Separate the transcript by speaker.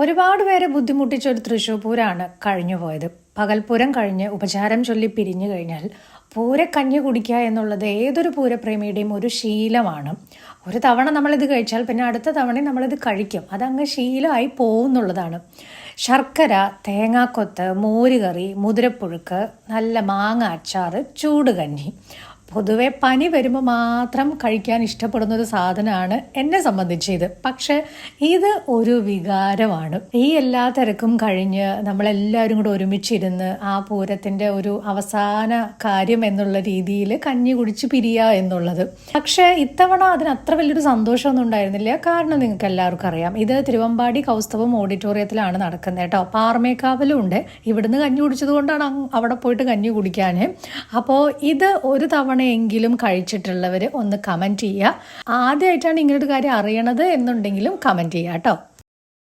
Speaker 1: ഒരുപാട് പേരെ ബുദ്ധിമുട്ടിച്ച ഒരു തൃശ്ശൂർ പൂരമാണ് കഴിഞ്ഞുപോയത്. പകൽപൂരം കഴിഞ്ഞ് ഉപചാരം ചൊല്ലി പിരിഞ്ഞു കഴിഞ്ഞാൽ പൂരക്കഞ്ഞി കുടിക്കുക എന്നുള്ളത് ഏതൊരു പൂരപ്രേമിയുടെയും ഒരു ശീലമാണ്. ഒരു തവണ നമ്മളിത് കഴിച്ചാൽ പിന്നെ അടുത്ത തവണ നമ്മളിത് കഴിക്കും. അതങ്ങ് ശീലമായി പോകുന്നുള്ളതാണ്. ശർക്കര, തേങ്ങാക്കൊത്ത്, മോരുകറി, മുതിരപ്പുഴുക്ക്, നല്ല മാങ്ങ അച്ചാർ, ചൂട് കഞ്ഞി. പൊതുവെ പനി വരുമ്പോൾ മാത്രം കഴിക്കാൻ ഇഷ്ടപ്പെടുന്ന ഒരു സാധനമാണ് എന്നെ സംബന്ധിച്ച് ഇത്. പക്ഷെ ഇത് ഒരു വികാരമാണ്. ഈ എല്ലാ തിരക്കും കഴിഞ്ഞ് നമ്മളെല്ലാവരും കൂടെ ഒരുമിച്ചിരുന്ന് ആ പൂരത്തിൻ്റെ ഒരു അവസാന കാര്യം എന്നുള്ള രീതിയിൽ കഞ്ഞി കുടിച്ച് പിരിയുക എന്നുള്ളത്. പക്ഷേ ഇത്തവണ അതിന് അത്ര വലിയൊരു സന്തോഷമൊന്നും ഉണ്ടായിരുന്നില്ല. കാരണം നിങ്ങൾക്ക് എല്ലാവർക്കും അറിയാം, ഇത് തിരുവമ്പാടി കൗസ്തവം ഓഡിറ്റോറിയത്തിലാണ് നടക്കുന്നത് കേട്ടോ. പാറമേക്കാവിലും ഉണ്ട്. ഇവിടുന്ന് കഞ്ഞി കുടിച്ചത് കൊണ്ടാണ് അവിടെ പോയിട്ട് കഞ്ഞി കുടിക്കാൻ. അപ്പോൾ ഇത് ഒരു തവണ എങ്കിലും കഴിച്ചിട്ടുള്ളവർ ഒന്ന് കമൻറ്റ് ചെയ്യുക. ആദ്യമായിട്ടാണ് ഇങ്ങനൊരു കാര്യം അറിയണത് എന്നുണ്ടെങ്കിലും കമൻറ്റ് ചെയ്യുക കേട്ടോ.